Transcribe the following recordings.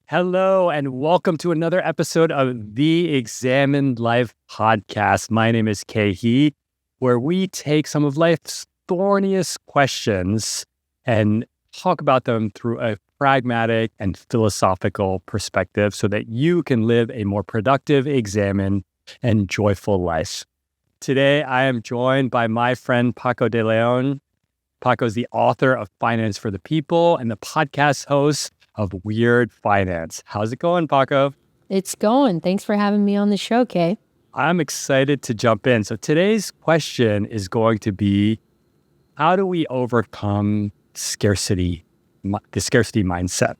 Hello, and welcome to another episode of the Examined Life podcast. My name is Kei, where we take some of life's thorniest questions and talk about them through a pragmatic and philosophical perspective so that you can live a more productive, examined, and joyful life. Today, I am joined by my friend Paco de Leon. Paco is the author of Finance for the People and the podcast host of Weird Finance. How's it going, Paco? It's going. Thanks for having me on the show, Kay. I'm excited to jump in. So today's question is going to be, how do we overcome scarcity, the scarcity mindset?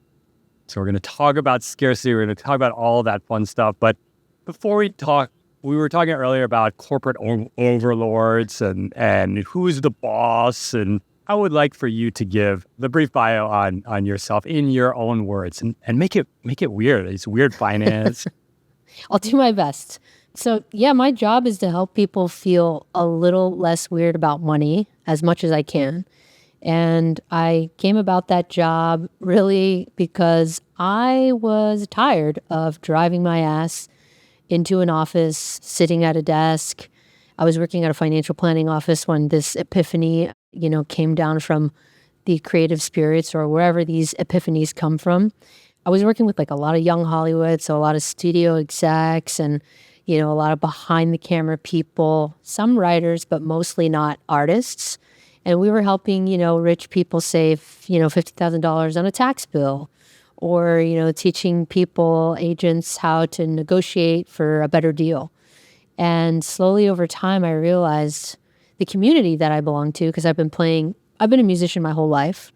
So we're going to talk about scarcity. We're going to talk about all that fun stuff. But before we talk, we were talking earlier about corporate overlords and who's the boss. And I would like for you to give the brief bio on yourself in your own words and make it weird. It's Weird Finance. I'll do my best. So yeah, my job is to help people feel a little less weird about money as much as I can. And I came about that job really because I was tired of driving my ass into an office, sitting at a desk. I was working at a financial planning office when this epiphany came down from the creative spirits or wherever these epiphanies come from. I was working with a lot of young Hollywood, so a lot of studio execs and, a lot of behind the camera people, some writers, but mostly not artists. And we were helping, rich people save, $50,000 on a tax bill or, teaching people, agents how to negotiate for a better deal. And slowly over time, I realized the community that I belong to, because I've been a musician my whole life,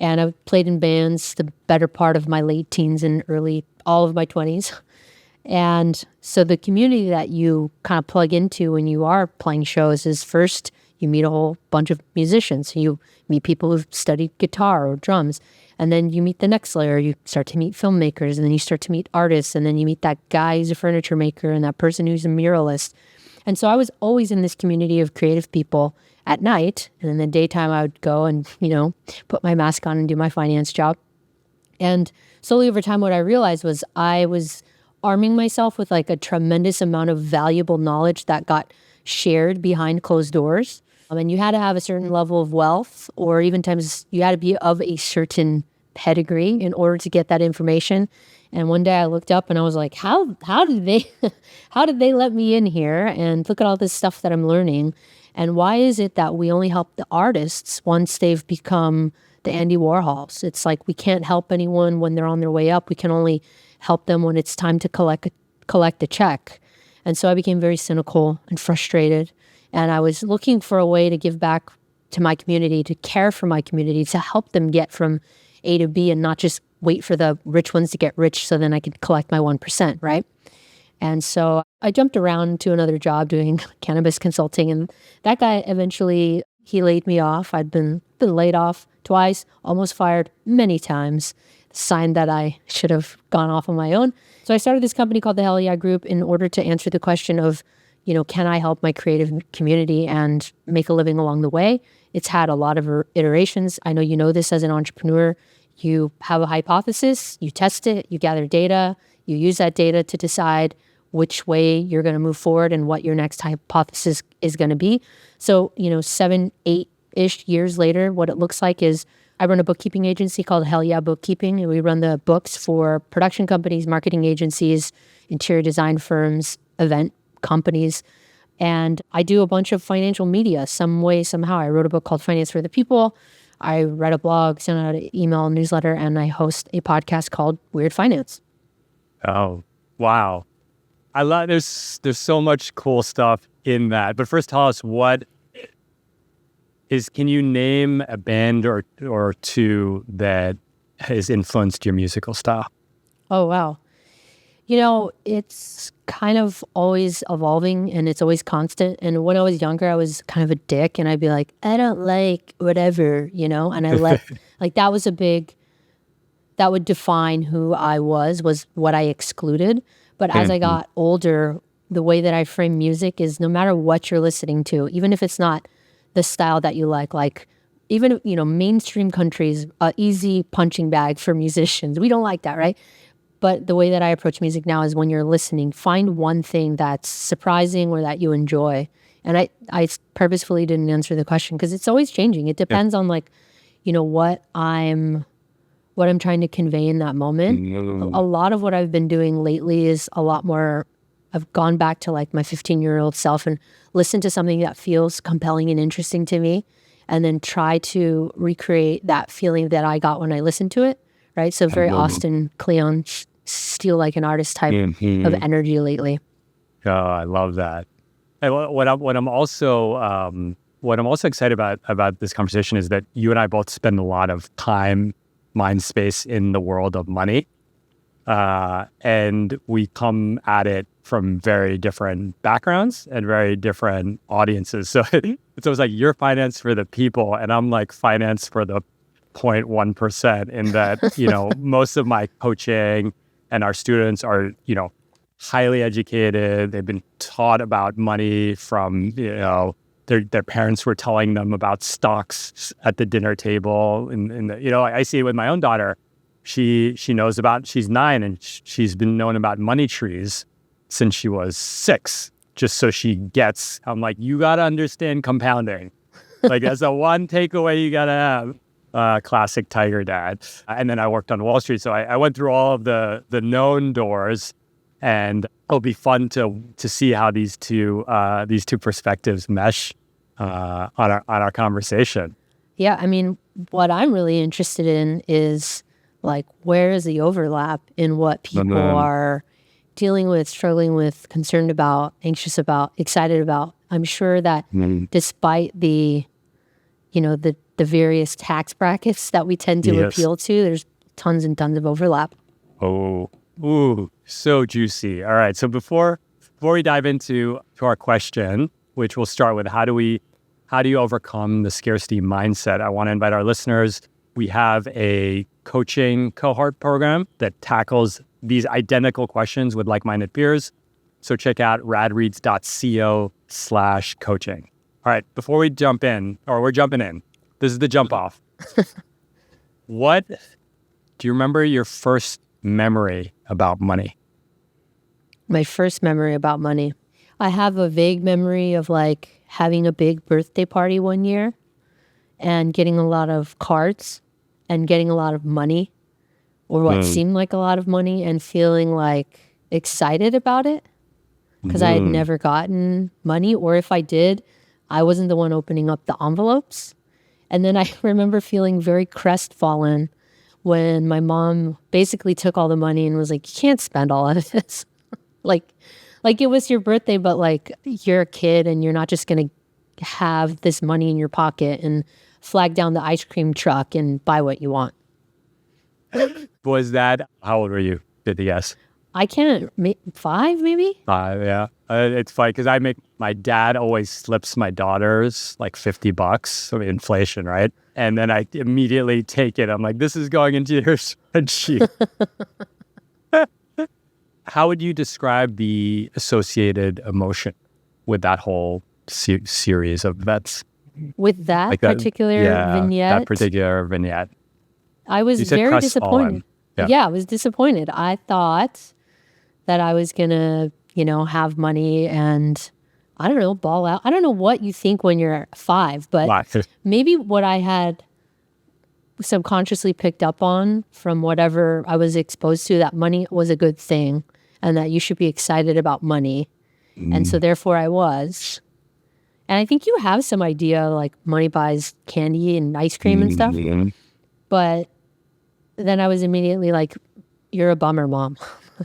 and I've played in bands the better part of my late teens and all of my 20s. And so the community that you kind of plug into when you are playing shows is first, you meet a whole bunch of musicians. You meet people who've studied guitar or drums. And then you meet the next layer. You start to meet filmmakers, and then you start to meet artists. And then you meet that guy who's a furniture maker and that person who's a muralist. And so I was always in this community of creative people at night. And in the daytime, I would go and, put my mask on and do my finance job. And slowly over time, what I realized was I was arming myself with a tremendous amount of valuable knowledge that got shared behind closed doors. And you had to have a certain level of wealth, or even times you had to be of a certain pedigree in order to get that information. And one day I looked up and I was like, how did they let me in here? And look at all this stuff that I'm learning. And why is it that we only help the artists once they've become the Andy Warhols? It's like we can't help anyone when they're on their way up. We can only help them when it's time to collect a check. And so I became very cynical and frustrated. And I was looking for a way to give back to my community, to care for my community, to help them get from A to B and not just wait for the rich ones to get rich so then I could collect my 1%, right? And so I jumped around to another job doing cannabis consulting, and that guy eventually, he laid me off. I'd been laid off twice, almost fired many times, sign that I should have gone off on my own. So I started this company called the Hell Yeah Group in order to answer the question of, can I help my creative community and make a living along the way? It's had a lot of iterations. I know you know this as an entrepreneur. You have a hypothesis, you test it, you gather data, you use that data to decide which way you're going to move forward and what your next hypothesis is going to be. So, 7, 8-ish years later, what it looks like is I run a bookkeeping agency called Hell Yeah Bookkeeping, and we run the books for production companies, marketing agencies, interior design firms, event companies. And I do a bunch of financial media some way, somehow. I wrote a book called Finance for the People. I write a blog, send out an email newsletter, and I host a podcast called Weird Finance. Oh, wow. I love, there's so much cool stuff in that. But first, tell us can you name a band or two that has influenced your musical style? Oh, wow. It's kind of always evolving and it's always constant. And when I was younger, I was kind of a dick and I'd be like, I don't like whatever, and I let, that would define who I was what I excluded. But as I got older, the way that I frame music is no matter what you're listening to, even if it's not the style that you like even, mainstream countries, easy punching bag for musicians. We don't like that, right? But the way that I approach music now is when you're listening, find one thing that's surprising or that you enjoy. And I purposefully didn't answer the question because it's always changing. It depends on like, what I'm trying to convey in that moment. A lot of what I've been doing lately is a lot more, I've gone back to like my 15-year-old self and listened to something that feels compelling and interesting to me, and then try to recreate that feeling that I got when I listened to it, right? So very Austin Kleon, steal like an artist type of energy lately. Oh, I love that. And what I'm also excited about this conversation is that you and I both spend a lot of time, mind space in the world of money. And we come at it from very different backgrounds and very different audiences. So it's always like you're finance for the people and I'm like finance for the 0.1%, in that, most of my coaching and our students are, highly educated. They've been taught about money from, their parents were telling them about stocks at the dinner table. And I see it with my own daughter. She's 9 and she's been knowing about money trees since she was 6, just so she gets, I'm like, you got to understand compounding. Like that's the one takeaway you got to have. Classic tiger dad. And then I worked on Wall Street. So I went through all of the known doors, and it'll be fun to see how these two perspectives mesh on our conversation. Yeah. I mean, what I'm really interested in is like, where is the overlap in what people are dealing with, struggling with, concerned about, anxious about, excited about? I'm sure that despite the various tax brackets that we tend to appeal to, there's tons and tons of overlap. Oh, ooh, so juicy. All right. So before we dive into our question, which we'll start with, how do you overcome the scarcity mindset? I want to invite our listeners. We have a coaching cohort program that tackles these identical questions with like-minded peers. So check out radreads.co/coaching. All right, before we jump in, or we're jumping in, this is the jump off. Do you remember your first memory about money? My first memory about money. I have a vague memory of like having a big birthday party one year and getting a lot of cards and getting a lot of money, or what seemed like a lot of money, and feeling like excited about it because I had never gotten money, or if I did, I wasn't the one opening up the envelopes. And then I remember feeling very crestfallen when my mom basically took all the money and was like, you can't spend all of this. like it was your birthday, but like you're a kid and you're not just going to have this money in your pocket and flag down the ice cream truck and buy what you want. Was that, how old were you? Did you guess? I can't, 5 maybe? 5, yeah. It's funny because my dad always slips my daughters like $50, so inflation, right? And then I immediately take it. I'm like, this is going into your spreadsheet. How would you describe the associated emotion with that whole series of events? With that like particular vignette? That particular vignette. I was very disappointed. Yeah, I was disappointed. I thought that I was going to, have money and, I don't know, ball out. I don't know what you think when you're 5, but maybe what I had subconsciously picked up on from whatever I was exposed to, that money was a good thing and that you should be excited about money. And so therefore I was. And I think you have some idea, like money buys candy and ice cream and stuff. But then I was immediately like, you're a bummer, Mom.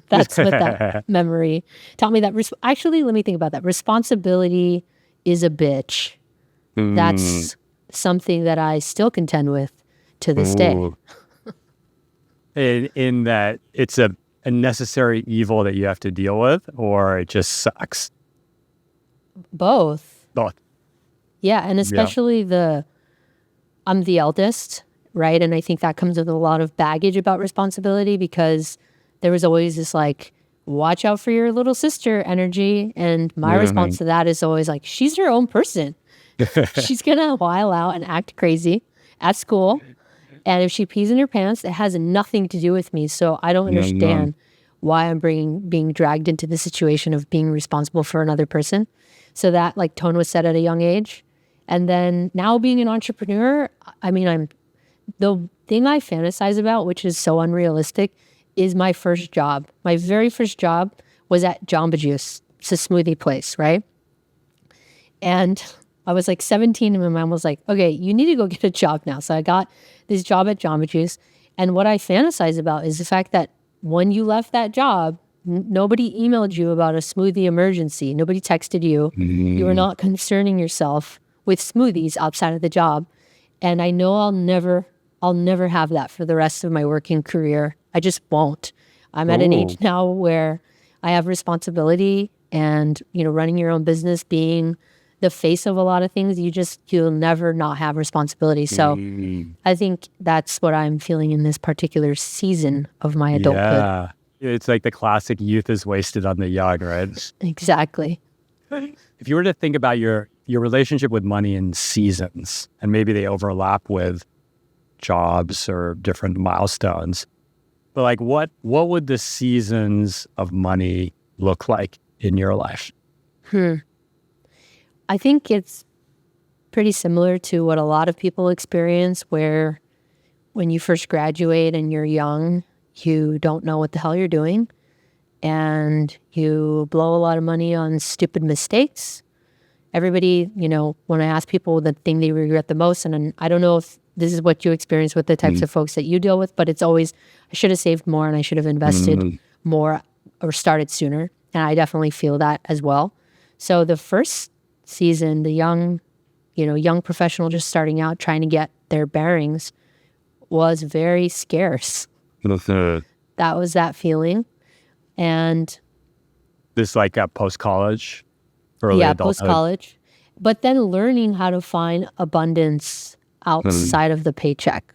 That's what that memory taught me. That actually, let me think about that. Responsibility is a bitch. That's something that I still contend with to this day. In that it's a necessary evil that you have to deal with, or it just sucks? Both. Yeah, and especially I'm the eldest, right? And I think that comes with a lot of baggage about responsibility, because there was always this like, watch out for your little sister energy. And my response to that is always like, she's her own person. She's going to while out and act crazy at school. And if she pees in her pants, it has nothing to do with me. So I don't understand why I'm being dragged into the situation of being responsible for another person. So that like tone was set at a young age. And then now being an entrepreneur, I mean, the thing I fantasize about, which is so unrealistic, is my first job. My very first job was at Jamba Juice. It's a smoothie place, right? And I was like 17 and my mom was like, okay, you need to go get a job now. So I got this job at Jamba Juice. And what I fantasize about is the fact that when you left that job, nobody emailed you about a smoothie emergency. Nobody texted you. You were not concerning yourself with smoothies outside of the job. And I know I'll never have that for the rest of my working career. I just won't. I'm at an age now where I have responsibility and, running your own business, being the face of a lot of things, you'll never not have responsibility. So I think that's what I'm feeling in this particular season of my adulthood. Yeah. It's like the classic youth is wasted on the young, right? Exactly. If you were to think about your relationship with money in seasons, and maybe they overlap with jobs or different milestones, but like what would the seasons of money look like in your life? I think it's pretty similar to what a lot of people experience, where when you first graduate and you're young, you don't know what the hell you're doing, and you blow a lot of money on stupid mistakes. Everybody, when I ask people the thing they regret the most, and I don't know if this is what you experience with the types of folks that you deal with, but it's always, I should have saved more and I should have invested more or started sooner. And I definitely feel that as well. So the first season, the young professional just starting out, trying to get their bearings, was very scarce. That was that feeling. And this like post-college, early adulthood. Post-college. But then learning how to find abundance outside of the paycheck,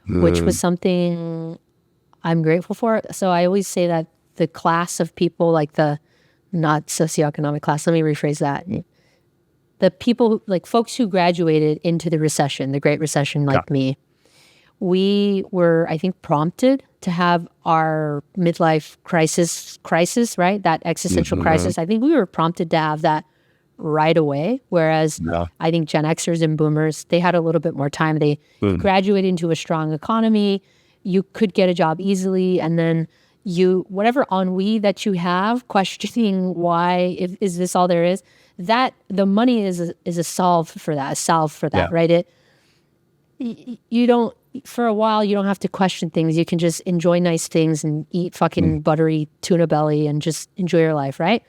which was something I'm grateful for. So I always say that the class of people, like the not socioeconomic class, let me rephrase that. The people, like folks who graduated into the recession, the Great Recession, like me, we were, I think, prompted to have our midlife crisis, right? That existential crisis. I think we were prompted to have that right away. Whereas I think Gen Xers and Boomers, they had a little bit more time. They graduated into a strong economy. You could get a job easily. And then whatever ennui that you have, questioning why, is this all there is? That the money is a salve for that, right? You don't, for a while, you don't have to question things. You can just enjoy nice things and eat fucking buttery tuna belly and just enjoy your life, right?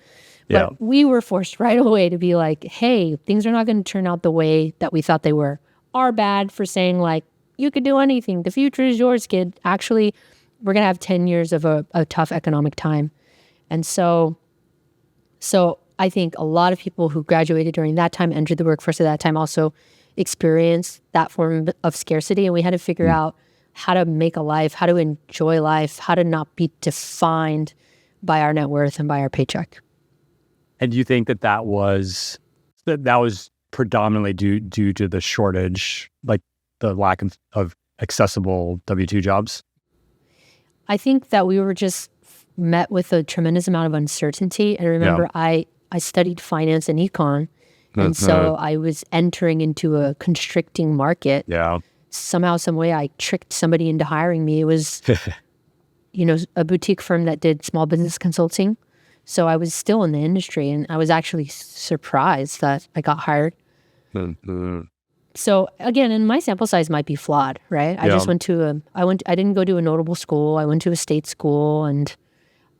But we were forced right away to be like, hey, things are not going to turn out the way that we thought they were. Our bad for saying like, you could do anything. The future is yours, kid. Actually, we're going to have 10 years of a tough economic time. And so I think a lot of people who graduated during that time, entered the workforce at that time, also experienced that form of scarcity. And we had to figure out how to make a life, how to enjoy life, how to not be defined by our net worth and by our paycheck. And do you think that was predominantly due to the shortage, like the lack of accessible W-2 jobs? I think that we were just met with a tremendous amount of uncertainty. And remember, I studied finance and econ. And so I was entering into a constricting market. Yeah. Somehow, some way, I tricked somebody into hiring me. It was, a boutique firm that did small business consulting. So I was still in the industry, and I was actually surprised that I got hired. So again, and my sample size might be flawed, right? I just went to I didn't go to a notable school. I went to a state school, and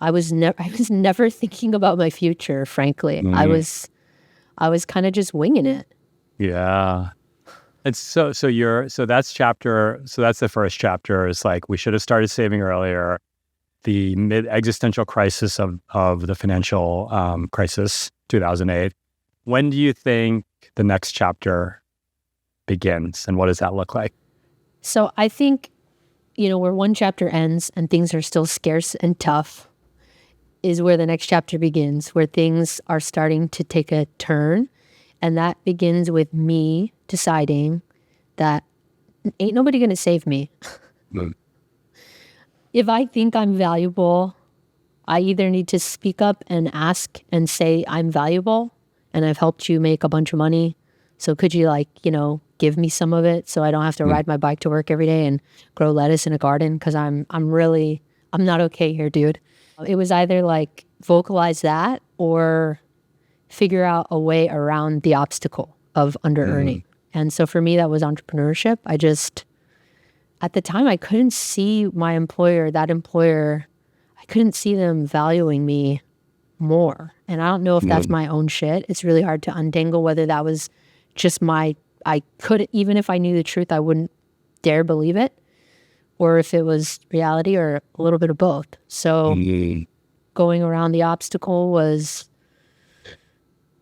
I was never thinking about my future, frankly. I was kind of just winging it. Yeah. And so that's the first chapter, is like, we should have started saving earlier. The mid-existential crisis of the financial crisis, 2008. When do you think the next chapter begins, and what does that look like? So I think, where one chapter ends and things are still scarce and tough is where the next chapter begins, where things are starting to take a turn. And that begins with me deciding that ain't nobody going to save me. If I think I'm valuable, I either need to speak up and ask and say, I'm valuable and I've helped you make a bunch of money. So could you give me some of it so I don't have to ride my bike to work every day and grow lettuce in a garden? Because I'm not okay here, dude. It was either like vocalize that or figure out a way around the obstacle of under earning. And so for me, that was entrepreneurship. At the time, I couldn't see my employer, I couldn't see them valuing me more. And I don't know if that's my own shit. It's really hard to untangle whether that was just even if I knew the truth, I wouldn't dare believe it, or if it was reality or a little bit of both. So going around the obstacle was,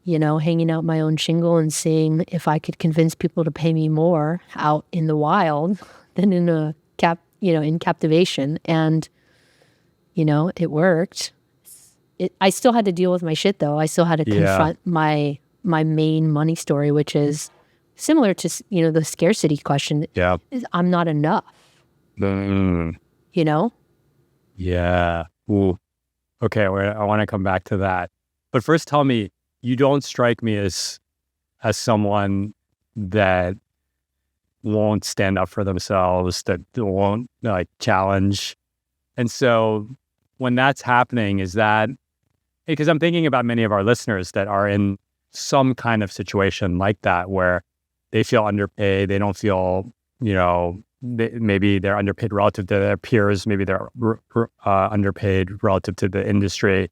hanging out my own shingle and seeing if I could convince people to pay me more out in the wild than in captivation. And, it worked. I still had to deal with my shit though. I still had to confront my main money story, which is similar to, the scarcity question. Yeah. Is I'm not enough. Yeah. Ooh. Okay. I want to come back to that. But first tell me, you don't strike me as someone that won't stand up for themselves, that won't challenge. And so when that's happening, is that, because I'm thinking about many of our listeners that are in some kind of situation like that, where they feel underpaid, they don't feel, maybe they're underpaid relative to their peers, maybe they're underpaid relative to the industry.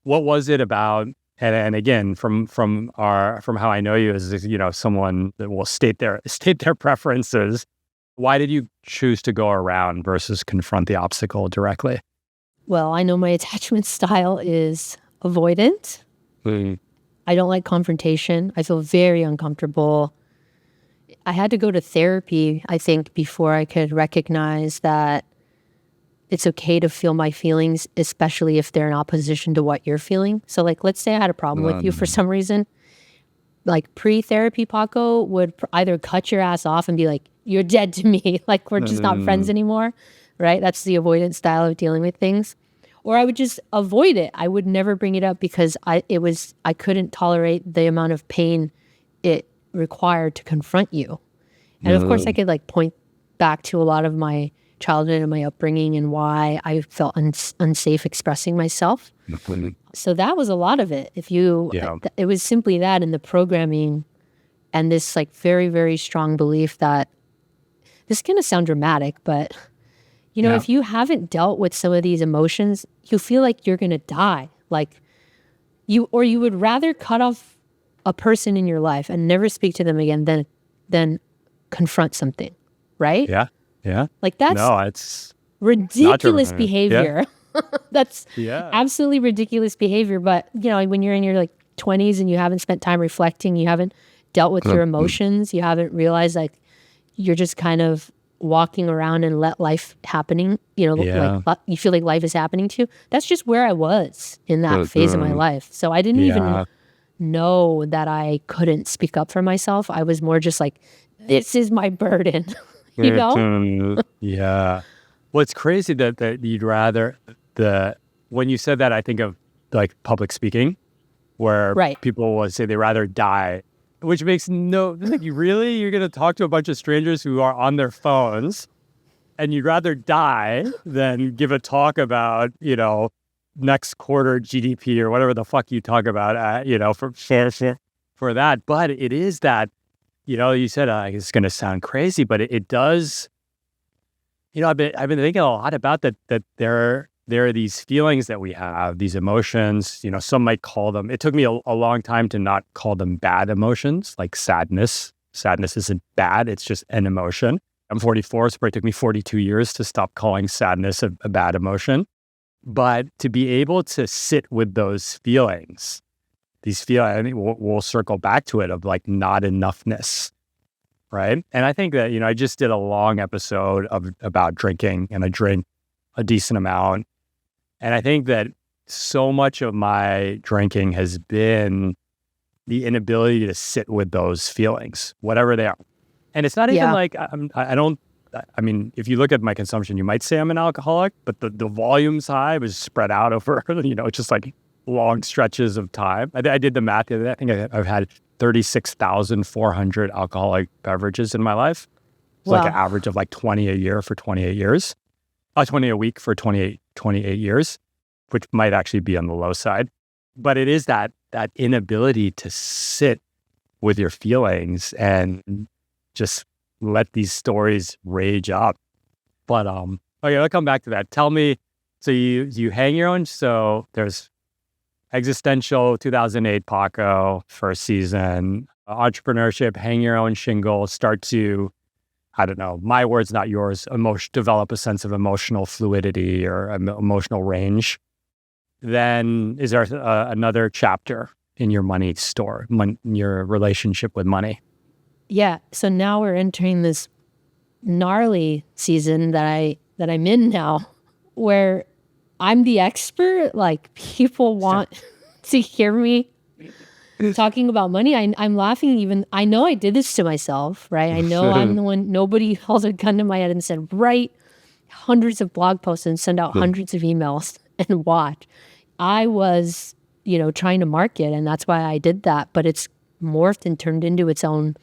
What was it about? And again, from how I know you as someone that will state their preferences, why did you choose to go around versus confront the obstacle directly? Well, I know my attachment style is avoidant. I don't like confrontation. I feel very uncomfortable. I had to go to therapy, I think, before I could recognize that it's okay to feel my feelings, especially if they're in opposition to what you're feeling. So let's say I had a problem with you for some reason. Pre-therapy, Paco would either cut your ass off and be like, you're dead to me. We're just not friends anymore, right? That's the avoidant style of dealing with things. Or I would just avoid it. I would never bring it up because I couldn't tolerate the amount of pain it required to confront you. And of course I could point back to a lot of my childhood and my upbringing and why I felt unsafe expressing myself. So that was a lot of it. It was simply that, in the programming and this very, very strong belief that, this is going to sound dramatic, but if you haven't dealt with some of these emotions, you feel like you're going to die. You would rather cut off a person in your life and never speak to them again than confront something, right? Yeah. Yeah. It's ridiculous behavior. Yeah. That's absolutely ridiculous behavior. But, when you're in your 20s and you haven't spent time reflecting, you haven't dealt with your emotions, you haven't realized you're just kind of walking around and let life happening, you feel like life is happening to you. That's just where I was in that phase of my life. So I didn't even know that I couldn't speak up for myself. I was more just this is my burden. Yeah. Well, it's crazy that you'd rather when you said that, I think of public speaking, where people would say they rather die, which makes you're going to talk to a bunch of strangers who are on their phones, and you'd rather die than give a talk about, next quarter GDP or whatever the fuck you talk about, for that. But it is that, you said it's going to sound crazy, but it does. I've been thinking a lot about that there are these feelings that we have, these emotions. Some might call them. It took me a long time to not call them bad emotions, like sadness. Sadness isn't bad; it's just an emotion. I'm 44, so it took me 42 years to stop calling sadness a bad emotion. But to be able to sit with those feelings. I think we'll circle back to it, of not enoughness, right? And I think that, I just did a long episode about drinking, and I drink a decent amount. And I think that so much of my drinking has been the inability to sit with those feelings, whatever they are. And it's not even Yeah. like I don't. I mean, if you look at my consumption, you might say I'm an alcoholic, but the volume's high was spread out over, just like long stretches of time. I did the math the other day. I think I've had 36,400 alcoholic beverages in my life. It's like an Well, average of like 20 a year for 28 years, 20 a week for 28 years, which might actually be on the low side. But it is that inability to sit with your feelings and just let these stories rage up. But okay, I'll come back to that. Tell me, so you hang your own. So there's existential 2008 Paco first season, entrepreneurship, hang your own shingle, start to, I don't know, my words, not yours, develop a sense of emotional fluidity or emotional range. Then is there another chapter in your money story, your relationship with money? yeah. So now we're entering this gnarly season that I'm in now, where I'm the expert. Like, people want to hear me talking about money. I'm laughing. Even I know I did this to myself, right? I know I'm the one. Nobody held a gun to my head and said, write hundreds of blog posts and send out hundreds of emails and watch. I was, trying to market, and that's why I did that. But it's morphed and turned into its own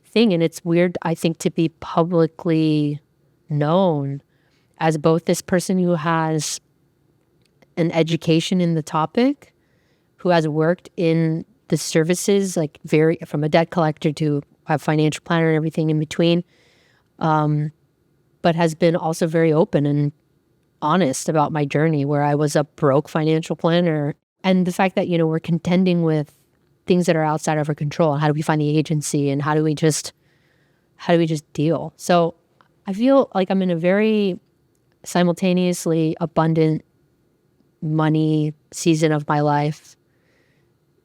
thing. And it's weird, I think, to be publicly known as both this person who has an education in the topic, who has worked in the services, like from a debt collector to a financial planner and everything in between, but has been also very open and honest about my journey, where I was a broke financial planner. And the fact that, we're contending with things that are outside of our control. How do we find the agency, and how do we just deal? So I feel like I'm in a very simultaneously abundant money season of my life.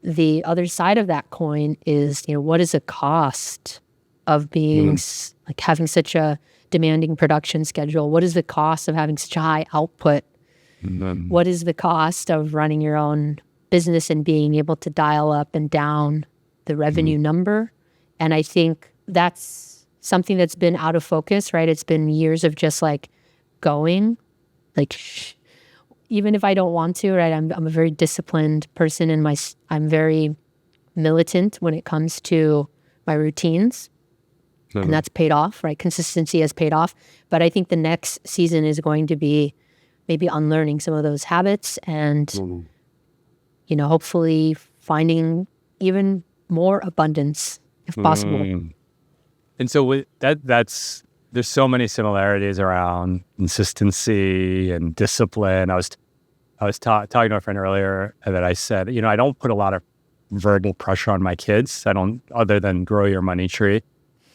The other side of that coin is, what is the cost of being like having such a demanding production schedule? What is the cost of having such a high output? What is the cost of running your own business and being able to dial up and down the revenue number? And I think that's something that's been out of focus, right? It's been years of just like going, like, even if I don't want to, right? I'm a very disciplined person, and I'm very militant when it comes to my routines. And that's paid off, right? Consistency has paid off. But I think the next season is going to be maybe unlearning some of those habits and, hopefully finding even more abundance if possible. And so with there's so many similarities around consistency and discipline. I was talking to a friend earlier that I said, I don't put a lot of verbal pressure on my kids. I don't, other than grow your money tree.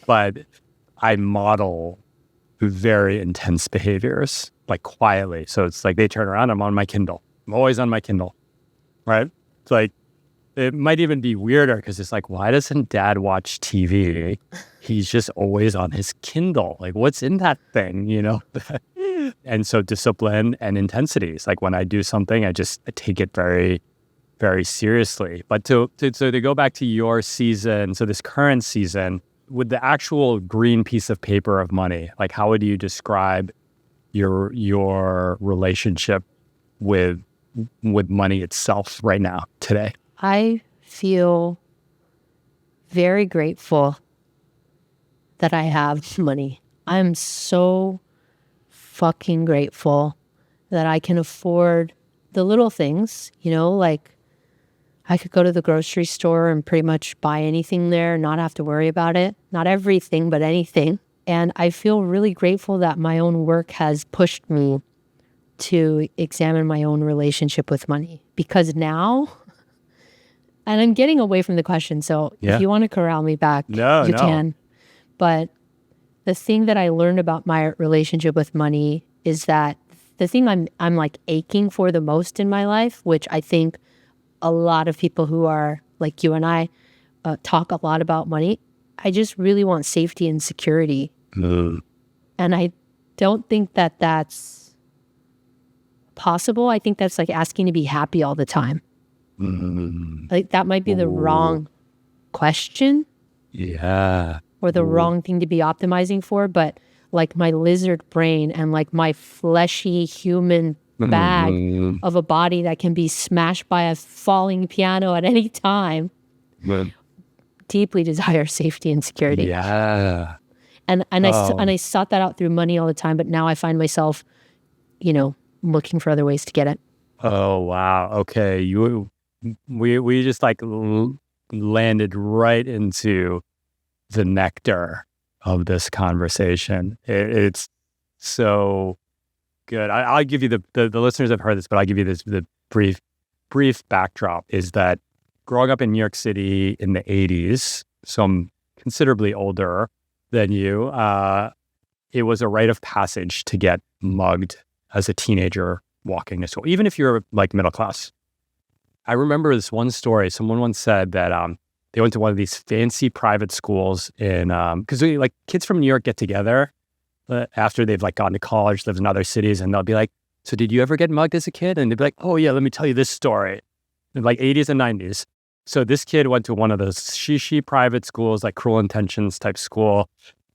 But I model very intense behaviors, like quietly. So it's like they turn around, I'm on my Kindle. I'm always on my Kindle, right? It's like, it might even be weirder because it's like, why doesn't dad watch TV? He's just always on his Kindle. Like, what's in that thing, And so discipline and intensity. It's like when I do something, I take it very, very seriously. But to go back to your season, so this current season, with the actual green piece of paper of money, like how would you describe your relationship with money itself right now, today? I feel very grateful that I have money. I'm so fucking grateful that I can afford the little things, like I could go to the grocery store and pretty much buy anything there, not have to worry about it. Not everything, but anything. And I feel really grateful that my own work has pushed me to examine my own relationship with money. Because now, and I'm getting away from the question, so if you want to corral me back, you can. But the thing that I learned about my relationship with money is that the thing I'm like aching for the most in my life, which I think a lot of people who are like you and I talk a lot about money. I just really want safety and security. And I don't think that that's possible. I think that's like asking to be happy all the time. Like that might be the wrong question. Yeah. or the wrong thing to be optimizing for, but like my lizard brain and like my fleshy human bag of a body that can be smashed by a falling piano at any time deeply desire safety and security. Yeah. And I sought that out through money all the time, but now I find myself, looking for other ways to get it. Oh, wow. Okay. We just like landed right into the nectar of this conversation. It's so good. I'll give you the listeners have heard this, but I'll give you the brief backdrop is that growing up in New York City in the 80s, so I'm considerably older than you, it was a rite of passage to get mugged as a teenager walking to school, even if you're like middle class. I remember this one story. Someone once said that they went to one of these fancy private schools in, because like kids from New York get together after they've like gone to college, lived in other cities, and they'll be like, so did you ever get mugged as a kid? And they'd be like, oh yeah, let me tell you this story. In like 80s and 90s. So this kid went to one of those shishi private schools, like Cruel Intentions type school,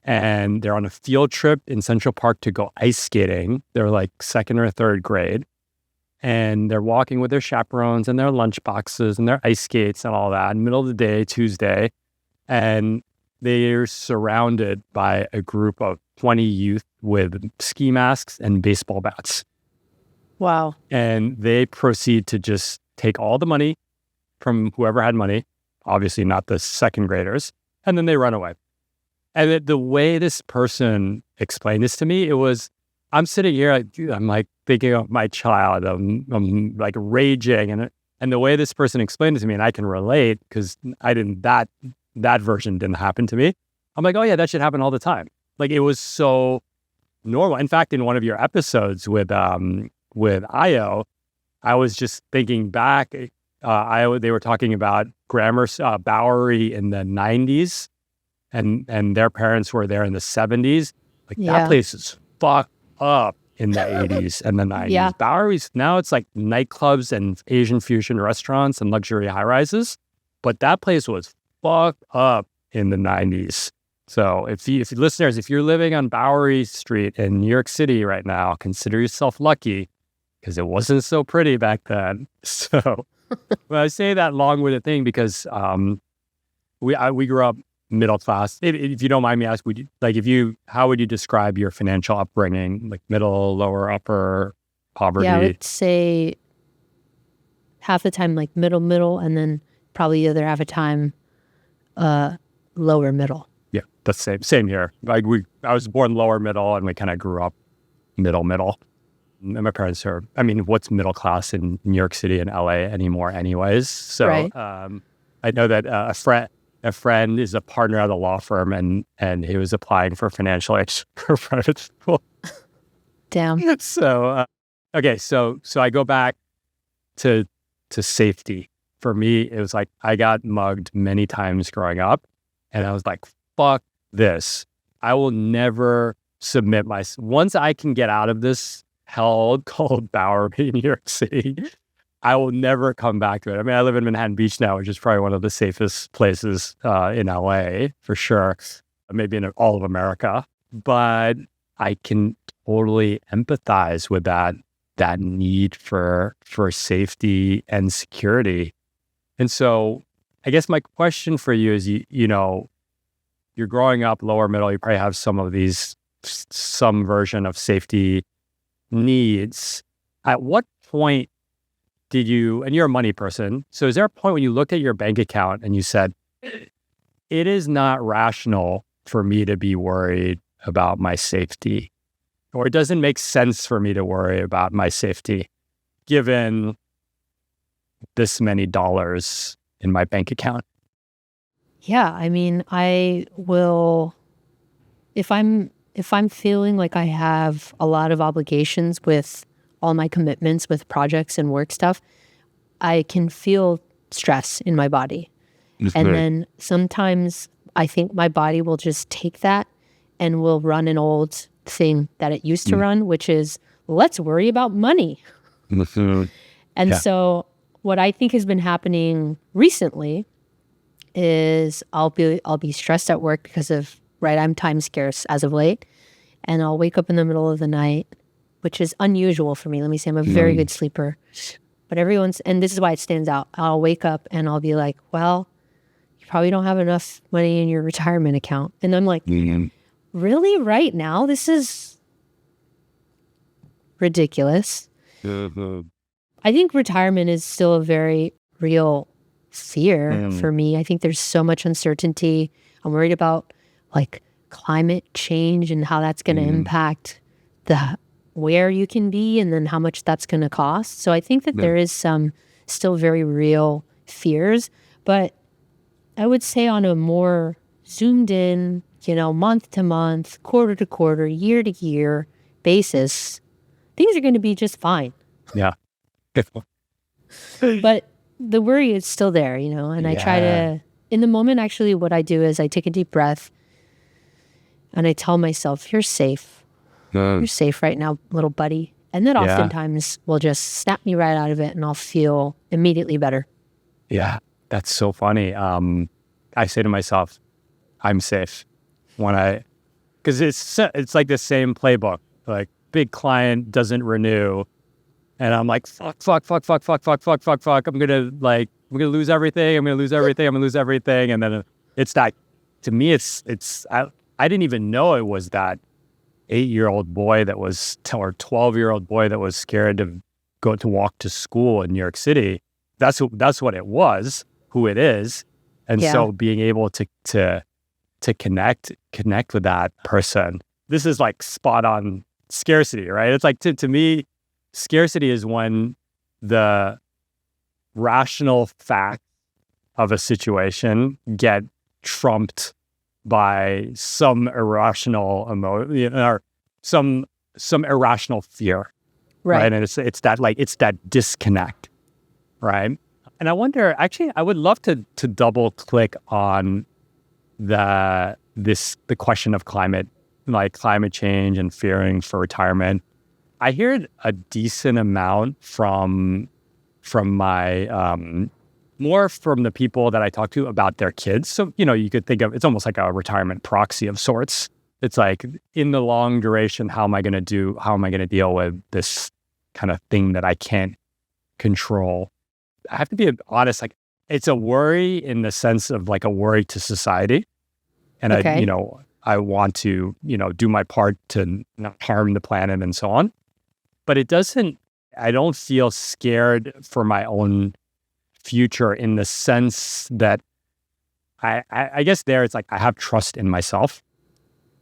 and they're on a field trip in Central Park to go ice skating. They're like second or third grade, and they're walking with their chaperones and their lunch boxes and their ice skates and all that in the middle of the day, Tuesday, and they're surrounded by a group of 20 youth with ski masks and baseball bats. Wow. And they proceed to just take all the money from whoever had money, obviously not the second graders, and then they run away. And the way this person explained this to me, it was, I'm sitting here, I'm like thinking of my child, I'm like raging, and the way this person explained it to me, and I can relate because that version didn't happen to me. I'm like, oh yeah, that should happen all the time. Like it was so normal. In fact, in one of your episodes with Io, I was just thinking back. They were talking about Bowery in the 90s, and their parents were there in the 70s. Like that place is fucked up in the 80s and the 90s. Yeah. Bowery's now it's like nightclubs and Asian fusion restaurants and luxury high rises, but that place was fucked up in the 90s. So if listeners, if you're living on Bowery Street in New York City right now, consider yourself lucky because it wasn't so pretty back then. So well, I say that long-winded thing because we grew up middle class. If you don't mind me asking, how would you describe your financial upbringing? Like middle, lower, upper, poverty? Yeah, I would say half the time like middle, and then probably the other half the time lower middle. Yeah, that's same here. Like I was born lower middle, and we kind of grew up middle. And my parents what's middle class in New York City and LA anymore anyways? So right. I know that a friend is a partner at a law firm and he was applying for financial aid for private school. Damn. So, okay. So I go back to safety. For me, it was like, I got mugged many times growing up and I was like, fuck this. I will never submit once I can get out of this hell called Bowery, New York City, I will never come back to it. I mean, I live in Manhattan Beach now, which is probably one of the safest places in LA for sure, maybe in all of America. But I can totally empathize with that need for safety and security. And so I guess my question for you is, you're growing up lower middle, you probably have some version of safety needs. At what point did you, and you're a money person, so is there a point when you looked at your bank account and you said, it is not rational for me to be worried about my safety, or it doesn't make sense for me to worry about my safety given this many dollars in my bank account? Yeah, I mean, I will, if I'm feeling like I have a lot of obligations with all my commitments with projects and work stuff, I can feel stress in my body. And then sometimes I think my body will just take that and will run an old thing that it used to run, which is, let's worry about money. And so what I think has been happening recently is I'll be stressed at work because of, right, I'm time scarce as of late, and I'll wake up in the middle of the night, which is unusual for me. Let me say I'm a very good sleeper. But and this is why it stands out. I'll wake up and I'll be like, well, you probably don't have enough money in your retirement account. And I'm like, really, right now? This is ridiculous. I think retirement is still a very real fear for me. I think there's so much uncertainty. I'm worried about like climate change and how that's going to impact where you can be and then how much that's going to cost. So I think that there is some still very real fears, but I would say on a more zoomed in, month to month, quarter to quarter, year to year basis, things are going to be just fine. Yeah. But the worry is still there, and I try to, in the moment, actually, what I do is I take a deep breath and I tell myself, you're safe. You're safe right now, little buddy. And that oftentimes will just snap me right out of it and I'll feel immediately better. Yeah, that's so funny. I say to myself, I'm safe because it's like the same playbook. Like big client doesn't renew. And I'm like, fuck. I'm going to lose everything. I'm going to lose everything. And then it's that, to me, I didn't even know it was that 8-year-old boy or 12-year-old boy that was scared to go to walk to school in New York City. That's what it was, who it is. And so being able to connect with that person, this is like spot on scarcity, right? It's like, to me, scarcity is when the rational facts of a situation get trumped by some irrational emotion or some irrational fear, right? And it's that disconnect, right? And I wonder, actually, I would love to double click on the question of climate change and fearing for retirement. I hear a decent amount from my more from the people that I talk to about their kids. So, you could think of it's almost like a retirement proxy of sorts. It's like, in the long duration, how am I going to deal with this kind of thing that I can't control? I have to be honest, like, it's a worry in the sense of like a worry to society. And I want to, do my part to not harm the planet and so on. But I don't feel scared for my own future in the sense that I guess it's like I have trust in myself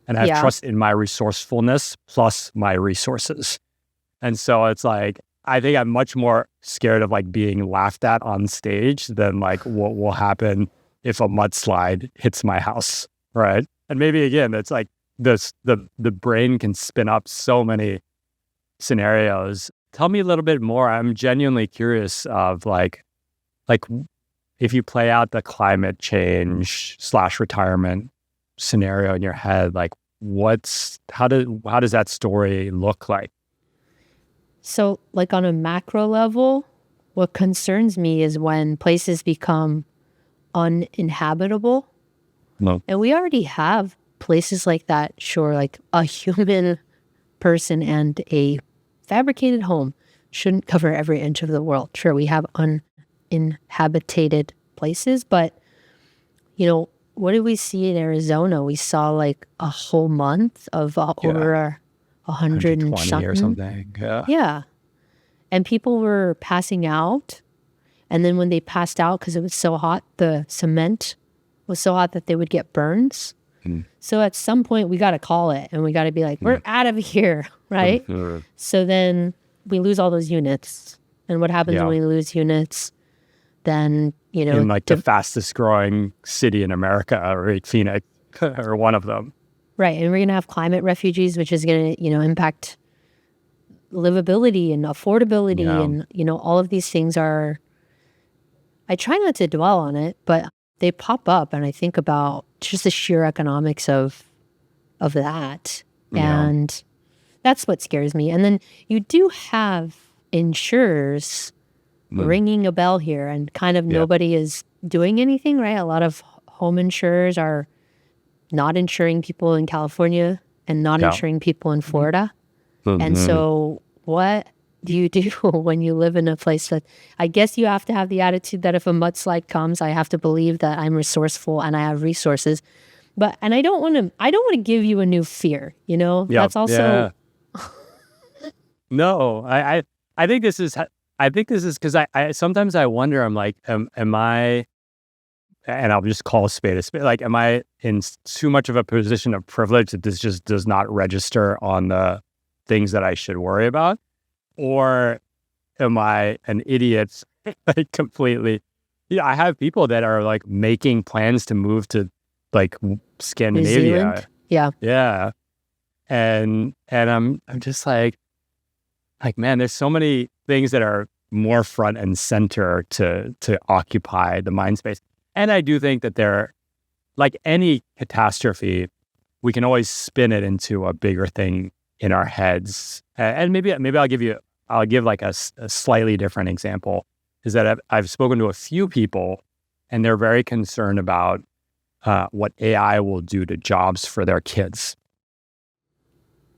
and I have trust in my resourcefulness plus my resources. And so it's like, I think I'm much more scared of like being laughed at on stage than like what will happen if a mudslide hits my house, right? And maybe again, it's like the brain can spin up so many scenarios. Tell me a little bit more. I'm genuinely curious of like if you play out the climate change / retirement scenario in your head, like how does that story look like? So like on a macro level, what concerns me is when places become uninhabitable. No. And we already have places like that, sure, like a human person and a fabricated home shouldn't cover every inch of the world. Sure, we have uninhabited places, but what did we see in Arizona? We saw like a whole month of over 100 and something or something. Yeah. And people were passing out. And then when they passed out, because it was so hot, the cement was so hot that they would get burns. So at some point we got to call it and we got to be like, we're out of here, right? So then we lose all those units. And what happens when we lose units? Then, in like the fastest growing city in America, right? Phoenix, or one of them. Right. And we're going to have climate refugees, which is going to, impact livability and affordability. And, all of these things I try not to dwell on it, but they pop up. And I think about just the sheer economics of that. Yeah. And that's what scares me. And then you do have insurers ringing a bell here, and kind of nobody is doing anything, right? A lot of home insurers are not insuring people in California and not Yeah. insuring people in Florida. And Mhm. so what do you do when you live in a place that, I guess you have to have the attitude that if a mudslide comes, I have to believe that I'm resourceful and I have resources. And I don't want to give you a new fear, Yeah. That's also, Yeah. No, I think this is, because I sometimes I wonder, I'm like, am I, and I'll just call a spade a spade, like, am I in too much of a position of privilege that this just does not register on the things that I should worry about? Or am I an idiot? Like, completely. Yeah, I have people that are like making plans to move to like New Scandinavia. Zealand. Yeah. Yeah. And I'm just like, man, there's so many things that are more front and center to occupy the mind space. And I do think that there, like any catastrophe, we can always spin it into a bigger thing in our heads. And maybe I'll give like a slightly different example. Is that I've spoken to a few people, and they're very concerned about what AI will do to jobs for their kids.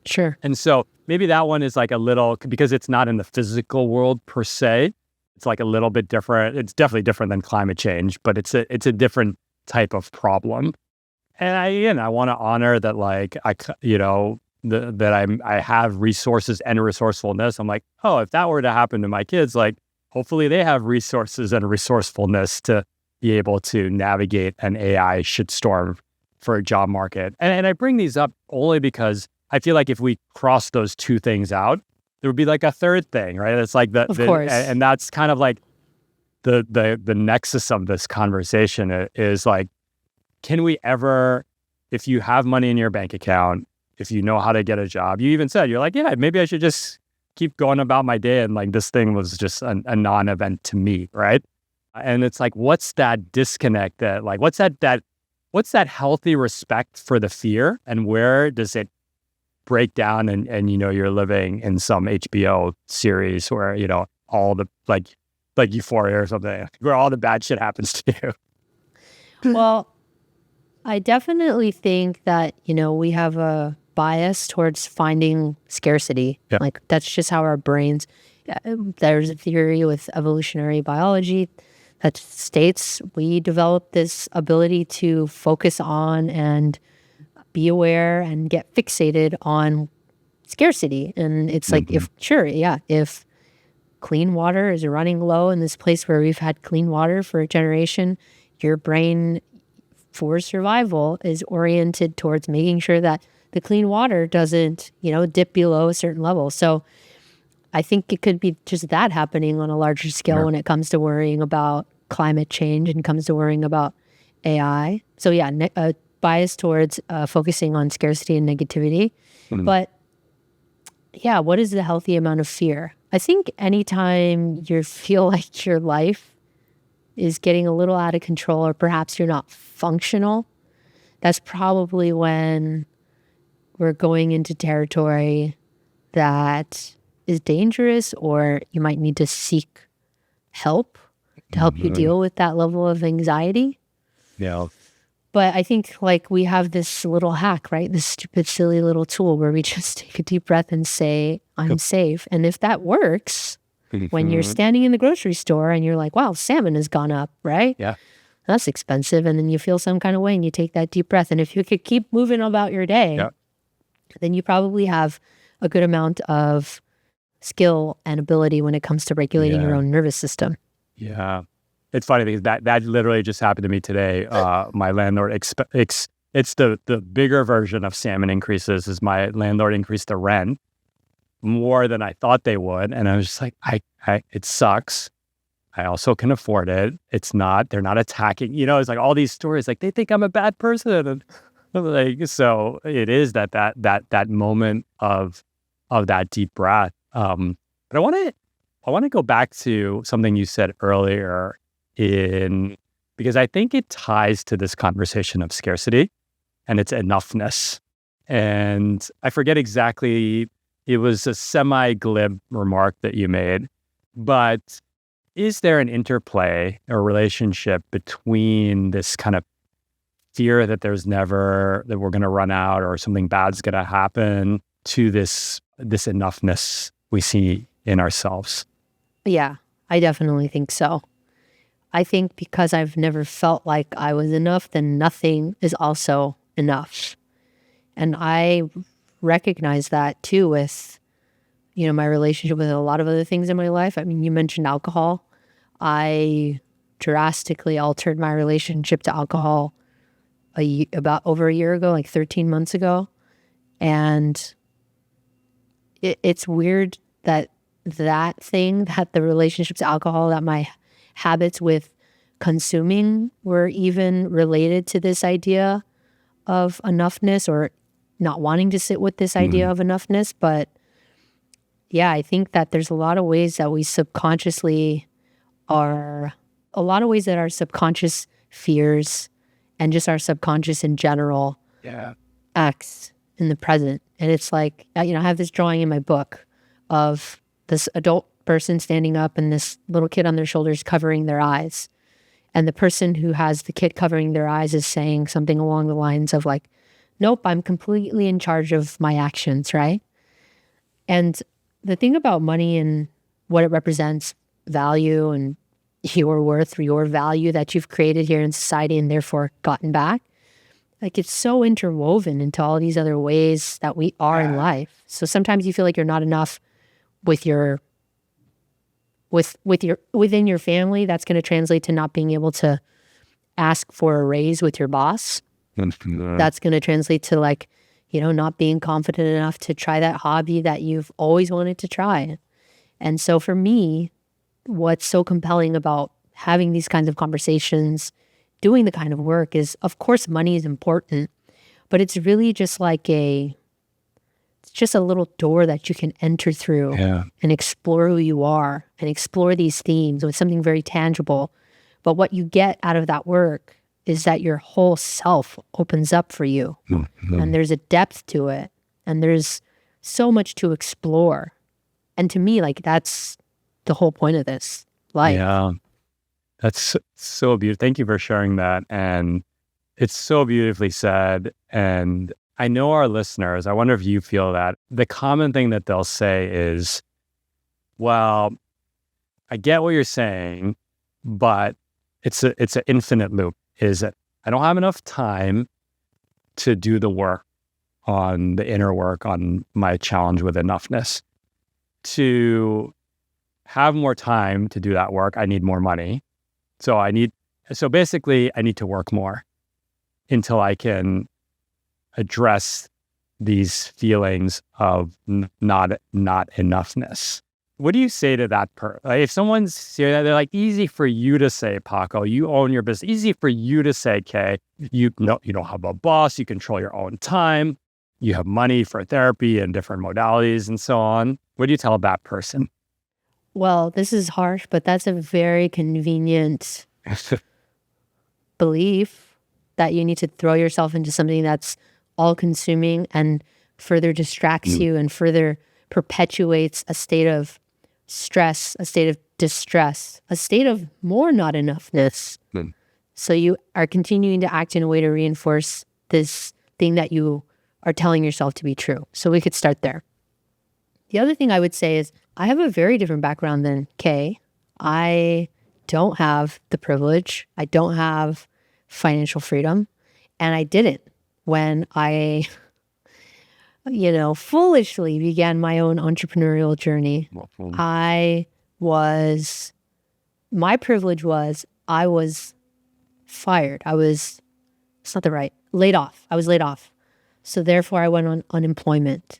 Sure. And so maybe that one is like a little, because it's not in the physical world per se. It's like a little bit different. It's definitely different than climate change, but it's a different type of problem. And I want to honor that, like, I have resources and resourcefulness. I'm like, oh, if that were to happen to my kids, like, hopefully they have resources and resourcefulness to be able to navigate an AI shitstorm for a job market. And I bring these up only because I feel like if we cross those two things out, there would be like a third thing, right? It's like Of course. and that's kind of like the nexus of this conversation is like, can we ever, if you have money in your bank account, if you know how to get a job, you even said, you're like, yeah, maybe I should just keep going about my day, and like this thing was just a non-event to me, right? And it's like, what's that disconnect that, like, what's that healthy respect for the fear, and where does it break down and you're living in some HBO series where, all the like Euphoria or something, where all the bad shit happens to you. Well, I definitely think that, we have a bias towards finding scarcity. Yeah. Like, that's just how our brains, there's a theory with evolutionary biology that states we develop this ability to focus on and be aware and get fixated on scarcity. And it's like, if clean water is running low in this place where we've had clean water for a generation, your brain, for survival, is oriented towards making sure that the clean water doesn't, dip below a certain level. So I think it could be just that happening on a larger scale when it comes to worrying about climate change and comes to worrying about AI. So yeah, bias towards focusing on scarcity and negativity. But yeah, what is the healthy amount of fear? I think anytime you feel like your life is getting a little out of control, or perhaps you're not functional, that's probably when we're going into territory that is dangerous, or you might need to seek help to help you deal with that level of anxiety. Yeah. But I think, like, we have this little hack, right? This stupid, silly little tool where we just take a deep breath and say, I'm safe. And if that works, when you're standing in the grocery store and you're like, wow, salmon has gone up, right? Yeah. That's expensive. And then you feel some kind of way and you take that deep breath. And if you could keep moving about your day, then you probably have a good amount of skill and ability when it comes to regulating your own nervous system. Yeah. It's funny because that literally just happened to me today. My landlord, it's the bigger version of salmon increases, is my landlord increased the rent more than I thought they would. And I was just like, it sucks. I also can afford it. They're not attacking, it's like all these stories, like they think I'm a bad person. And like, so it is that moment of that deep breath. But I want to go back to something you said earlier, because I think it ties to this conversation of scarcity, and it's enoughness. And I forget exactly, it was a semi-glib remark that you made, but is there an interplay or relationship between this kind of fear that that we're going to run out or something bad's going to happen to this enoughness we see in ourselves? Yeah, I definitely think so. I think because I've never felt like I was enough, then nothing is also enough. And I recognize that too with, my relationship with a lot of other things in my life. I mean, you mentioned alcohol. I drastically altered my relationship to alcohol about over a year ago, like 13 months ago. And it's weird that the relationship to alcohol, that my habits with consuming were even related to this idea of enoughness, or not wanting to sit with this idea of enoughness. But yeah, I think that there's a lot of ways that our subconscious fears and just our subconscious in general acts in the present. And it's like, I have this drawing in my book of this adult person standing up and this little kid on their shoulders covering their eyes. And the person who has the kid covering their eyes is saying something along the lines of like, nope, I'm completely in charge of my actions, right? And the thing about money and what it represents, value and your worth, your value that you've created here in society and therefore gotten back, like it's so interwoven into all these other ways that we are in life. So sometimes you feel like you're not enough within your family. That's going to translate to not being able to ask for a raise with your boss. That's going to translate to like, not being confident enough to try that hobby that you've always wanted to try. And so for me, what's so compelling about having these kinds of conversations, doing the kind of work is, of course, money is important, but it's really just like it's just a little door that you can enter through and explore who you are and explore these themes with something very tangible. But what you get out of that work is that your whole self opens up for you. And there's a depth to it. And there's so much to explore. And to me, like, that's the whole point of this life. Yeah. That's so beautiful. Thank you for sharing that. And it's so beautifully said. And I know our listeners, I wonder if you feel that the common thing that they'll say is, well, I get what you're saying, but it's an infinite loop. Is that I don't have enough time to do the work on the inner work on my challenge with enoughness. To have more time to do that work, I need more money. So basically I need to work more until I can address these feelings of not enoughness. What do you say to that person? Like if someone's here, they're like, easy for you to say, Paco, you own your business. Easy for you to say, Kay, you don't have a boss. You control your own time. You have money for therapy and different modalities and so on. What do you tell that person? Well, this is harsh, but that's a very convenient belief that you need to throw yourself into something that's all-consuming and further distracts you and further perpetuates a state of stress, a state of distress, a state of more not enoughness. So you are continuing to act in a way to reinforce this thing that you are telling yourself to be true. So we could start there. The other thing I would say is I have a very different background than Kay. I don't have the privilege. I don't have financial freedom. And I didn't when I foolishly began my own entrepreneurial journey. My privilege was I was fired. Laid off. I was laid off. So therefore I went on unemployment.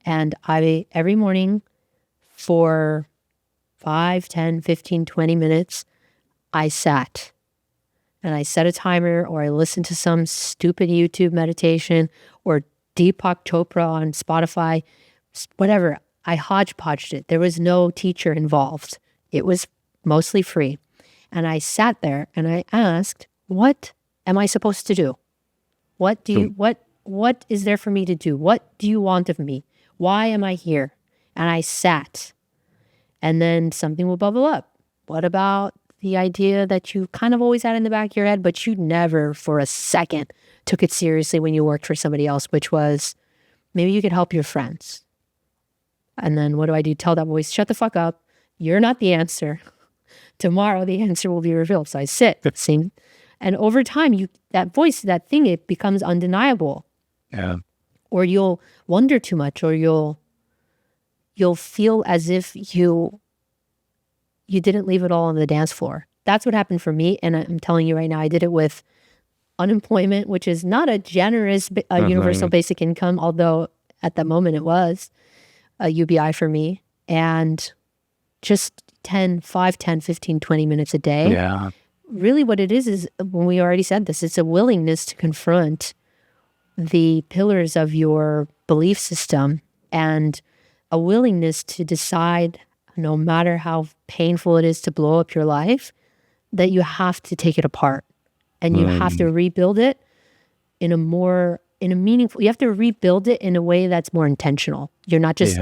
And every morning for 5, 10, 15, 20 minutes, I sat and I set a timer, or I listened to some stupid YouTube meditation or Deepak Chopra on Spotify, whatever. I hodgepodged it. There was no teacher involved. It was mostly free. And I sat there and I asked, what am I supposed to do? What is there for me to do? What do you want of me? Why am I here? And I sat. And then something will bubble up. What about the idea that you kind of always had in the back of your head, but you never for a second took it seriously when you worked for somebody else, which was maybe you could help your friends. And then what do? Tell that voice, shut the fuck up. You're not the answer. Tomorrow the answer will be revealed. So I sit, same. And over time, that voice, that thing, it becomes undeniable. Yeah. Or you'll wonder too much, or you'll feel as if you didn't leave it all on the dance floor. That's what happened for me. And I'm telling you right now, I did it with unemployment, which is not a generous universal basic income, although at that moment it was a UBI for me. And just 5, 10, 15, 20 minutes a day. Yeah. Really what it is when we already said this, it's a willingness to confront the pillars of your belief system and a willingness to decide, no matter how painful it is to blow up your life, that you have to take it apart and you have to rebuild it in a meaningful, you have to rebuild it in a way that's more intentional. You're not just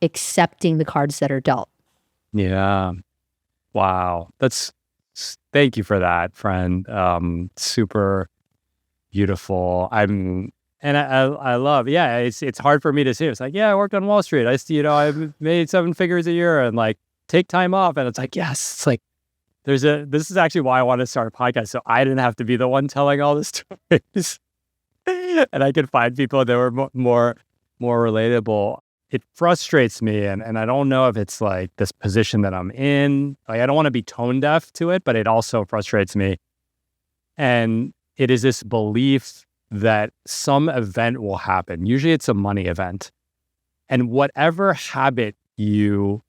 accepting the cards that are dealt. Yeah. Wow. Thank you for that, friend. Super beautiful. I love, it's hard for me to see. It's like, I worked on Wall Street. I made 7 figures a year and like take time off. And it's like, yes, it's like, this is actually why I want to start a podcast. So I didn't have to be the one telling all the stories and I could find people that were more relatable. It frustrates me. And I don't know if it's like this position that I'm in. Like, I don't want to be tone deaf to it, but it also frustrates me. And it is this belief that some event will happen. Usually it's a money event. And whatever habit you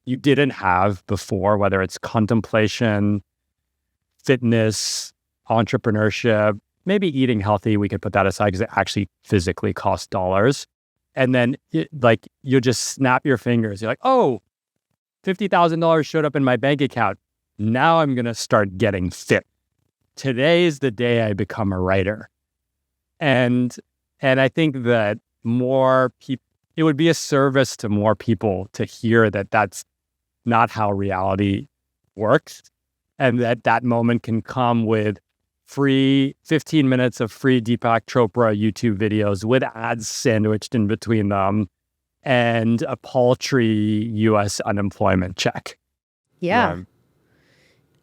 didn't have before, whether it's contemplation, fitness, entrepreneurship, maybe eating healthy, we could put that aside because it actually physically costs dollars. And then you'll just snap your fingers. You're like, oh, $50,000 showed up in my bank account. Now I'm going to start getting fit. Today is the day I become a writer. And I think that it would be a service to more people to hear that that's not how reality works. And that moment can come with free 15 minutes of free Deepak Chopra YouTube videos with ads sandwiched in between them and a paltry US unemployment check. Yeah.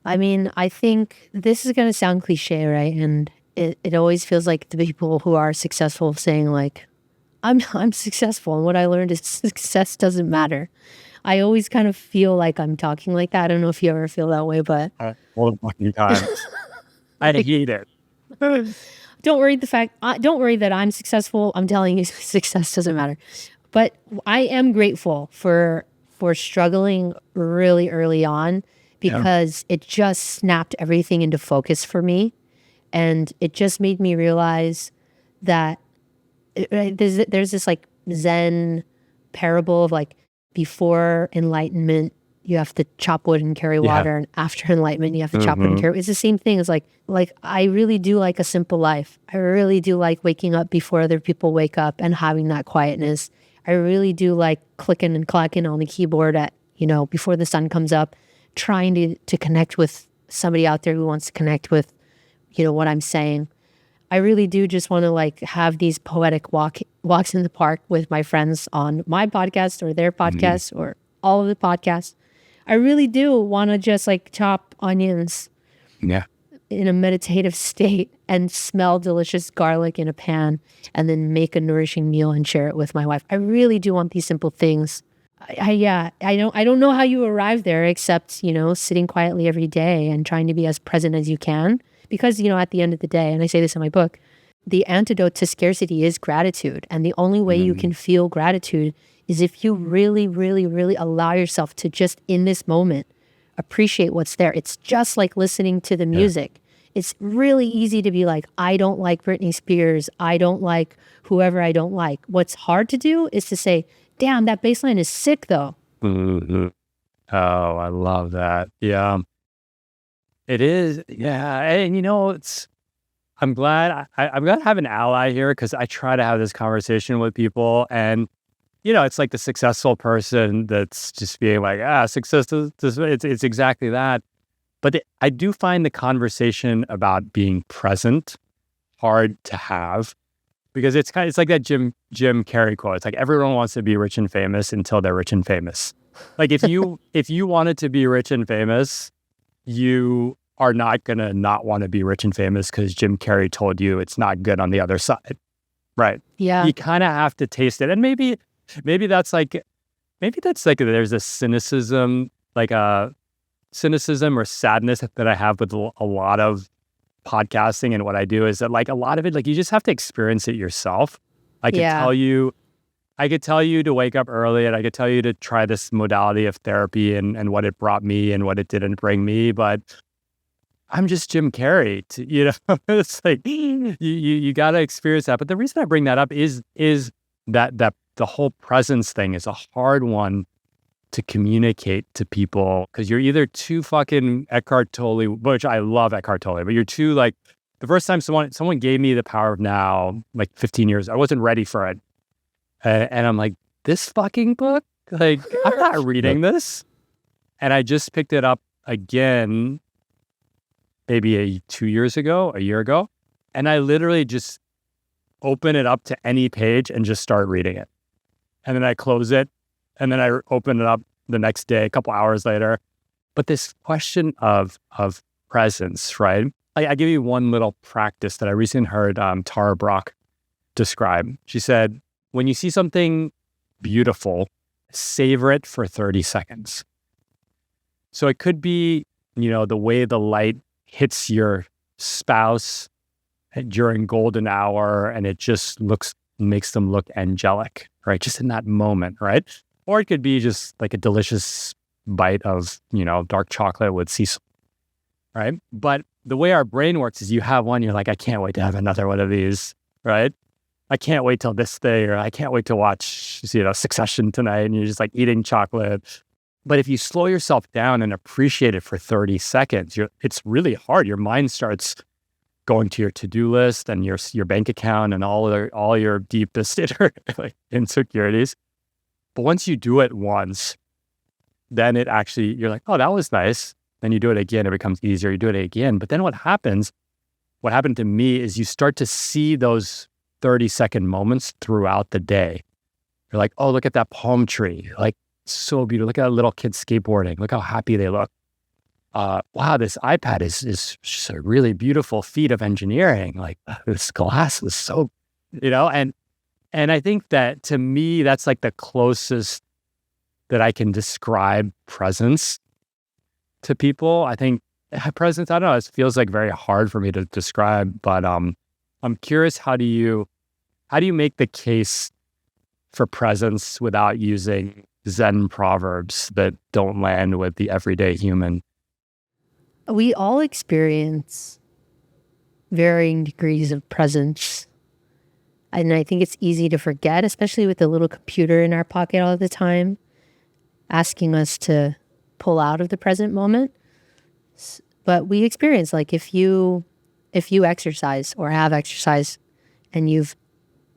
I mean, I think this is going to sound cliche, right? And it always feels like the people who are successful saying like, I'm successful. And what I learned is success doesn't matter. I always kind of feel like I'm talking like that. I don't know if you ever feel that way, but all the fucking time. I hate it. Don't worry that I'm successful. I'm telling you, success doesn't matter. But I am grateful for struggling really early on because it just snapped everything into focus for me. And it just made me realize that there's this like Zen parable of like before enlightenment, you have to chop wood and carry water. And after enlightenment, you have to chop wood and carry. It's the same thing as like I really do like a simple life. I really do like waking up before other people wake up and having that quietness. I really do like clicking and clacking on the keyboard at, before the sun comes up, trying to connect with somebody out there who wants to connect with, what I'm saying. I really do just want to like have these poetic walks in the park with my friends on my podcast or their podcast or all of the podcasts. I really do want to just like chop onions in a meditative state and smell delicious garlic in a pan and then make a nourishing meal and share it with my wife. I really do want these simple things. I don't know how you arrive there except, sitting quietly every day and trying to be as present as you can. Because, at the end of the day, and I say this in my book, the antidote to scarcity is gratitude. And the only way you can feel gratitude is if you really, really, really allow yourself to just in this moment appreciate what's there. It's just like listening to the music. It's really easy to be like, I don't like Britney Spears. I don't like whoever I don't like. What's hard to do is to say, damn, that bass line is sick though. Oh, I love that. Yeah. It is. Yeah. And I'm glad I have an ally here because I try to have this conversation with people and it's like the successful person that's just being like, success is it's exactly that. But I do find the conversation about being present hard to have, because it's like that Jim Carrey quote. It's like everyone wants to be rich and famous until they're rich and famous. Like if you wanted to be rich and famous, you are not gonna not want to be rich and famous because Jim Carrey told you it's not good on the other side, right? Yeah. You kind of have to taste it, and maybe that's like there's a cynicism, like a cynicism or sadness that I have with a lot of podcasting and what I do, is that like a lot of it, like you just have to experience it yourself. I could tell you to wake up early, and I could tell you to try this modality of therapy and what it brought me and what it didn't bring me, but I'm just Jim Carrey. It's like you got to experience that. But the reason I bring that up is that the whole presence thing is a hard one to communicate to people, because you're either too fucking Eckhart Tolle, which I love Eckhart Tolle, but you're too like, the first time someone gave me The Power of Now, like 15 years, I wasn't ready for it. And I'm like, this fucking book? Like, I'm not reading this. And I just picked it up again, maybe 2 years ago, a year ago. And I literally just open it up to any page and just start reading it. And then I close it. And then I open it up the next day, a couple hours later. But this question of presence, right? I give you one little practice that I recently heard Tara Brach describe. She said, when you see something beautiful, savor it for 30 seconds. So it could be, the way the light hits your spouse during golden hour, and it just makes them look angelic, right? Just in that moment, right? Or it could be just like a delicious bite of, dark chocolate with sea salt, right? But the way our brain works is you have one, you're like, I can't wait to have another one of these, right? I can't wait till this day, or I can't wait to watch, Succession tonight, and you're just like eating chocolate. But if you slow yourself down and appreciate it for 30 seconds, it's really hard. Your mind starts going to your to-do list and your bank account and all your deepest insecurities. But once you do it once, then you're like, oh, that was nice. Then you do it again, it becomes easier. You do it again. But then what happened to me is you start to see those 30-second moments throughout the day. You're like, oh, look at that palm tree. Like, so beautiful. Look at that little kid skateboarding. Look how happy they look. Wow, this iPad is just a really beautiful feat of engineering. Like, this glass is so, and I think that to me, that's like the closest that I can describe presence to people. I think presence, I don't know, it feels like very hard for me to describe, but I'm curious, how do you make the case for presence without using Zen proverbs that don't land with the everyday human? We all experience varying degrees of presence. And I think it's easy to forget, especially with the little computer in our pocket all the time, asking us to pull out of the present moment. But we experience, like, if you exercise or have exercise and you've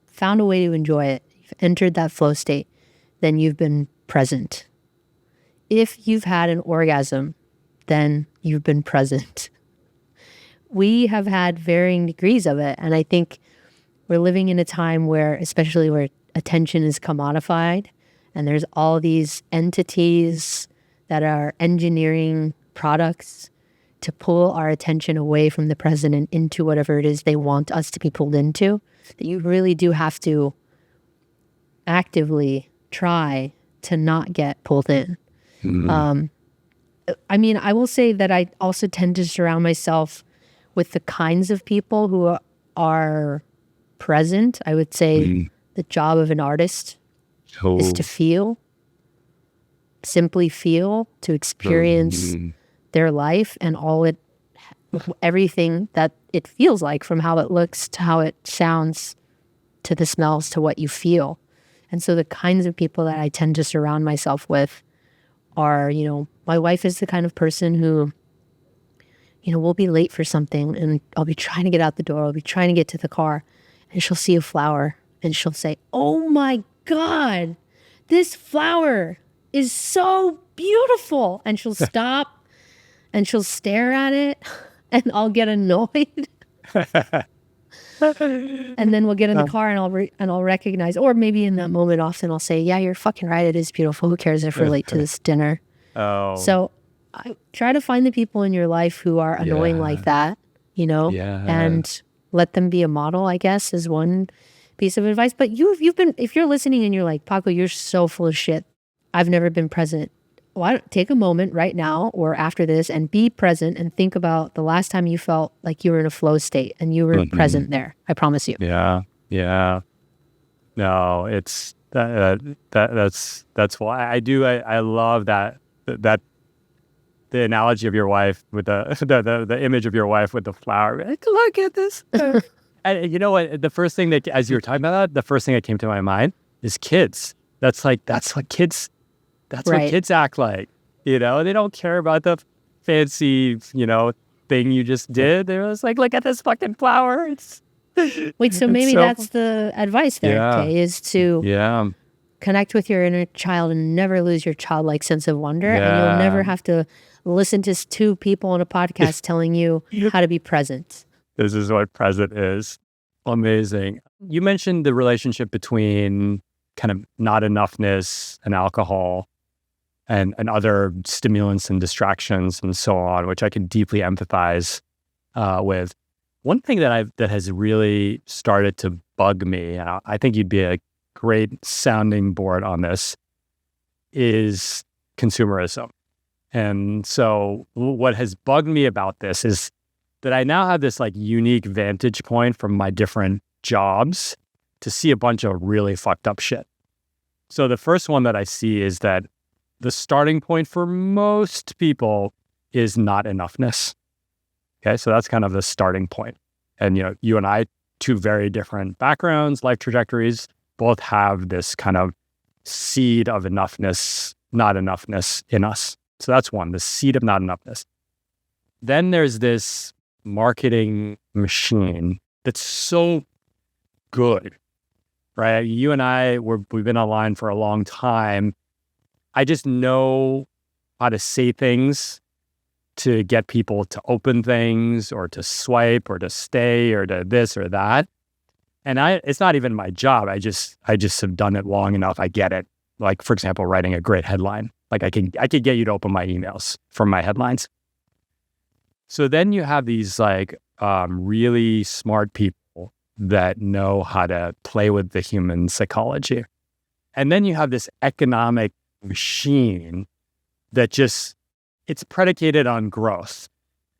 found a way to enjoy it, you've entered that flow state, then you've been present. If you've had an orgasm, then you've been present. We have had varying degrees of it. And I think we're living in a time where attention is commodified, and there's all these entities that are engineering products to pull our attention away from the present and into whatever it is they want us to be pulled into, that you really do have to actively try to not get pulled in. Mm-hmm. I will say that I also tend to surround myself with the kinds of people who are present. I would say the job of an artist is to feel, simply feel, to experience their life and everything that it feels like, from how it looks to how it sounds to the smells to what you feel. And so the kinds of people that I tend to surround myself with are, my wife is the kind of person who, we'll be late for something and I'll be trying to get out the door. I'll be trying to get to the car and she'll see a flower and she'll say, oh my God, this flower is so beautiful. And she'll stop and she'll stare at it and I'll get annoyed. And then we'll get in the car and I'll recognize, or maybe in that moment often I'll say, yeah, you're fucking right. It is beautiful. Who cares if we're late to this dinner? Oh. So I try to find the people in your life who are annoying like that, you know, and let them be a model, I guess, is one piece of advice. But you've been, if you're listening and you're like, Paco, you're so full of shit. I've never been present. Why don't take a moment right now or after this and be present and think about the last time you felt like you were in a flow state and you were present there. I promise you. Yeah. No, it's that's why I love that the analogy of your wife with the image of your wife with the flower. Like, look at this. And you know what? The first thing that, as you were talking about that, the first thing that came to my mind is kids. That's what kids act like. You know, they don't care about the fancy, thing you just did. They're just like, look at this fucking flower. Wait, so maybe that's the advice there, okay, is to connect with your inner child and never lose your childlike sense of wonder. And you'll never have to listen to two people on a podcast telling you how to be present. This is what present is. Amazing. You mentioned the relationship between kind of not enoughness and alcohol and other stimulants and distractions and so on, which I can deeply empathize with. One thing that has really started to bug me, and I think you'd be a great sounding board on this, is consumerism. And so what has bugged me about this is that I now have this like unique vantage point from my different jobs to see a bunch of really fucked up shit. So the first one that I see is that the starting point for most people is not enoughness. Okay, so that's kind of the starting point. And you and I, two very different backgrounds, life trajectories, both have this kind of seed of enoughness, not enoughness in us. So that's one, the seed of not enoughness. Then there's this marketing machine that's so good, right? You and I, we've been online for a long time. I just know how to say things to get people to open things or to swipe or to stay or to this or that. And it's not even my job. I just have done it long enough. I get it. Like, for example, writing a great headline. Like I could get you to open my emails from my headlines. So then you have these like really smart people that know how to play with the human psychology. And then you have this economic machine that it's predicated on growth.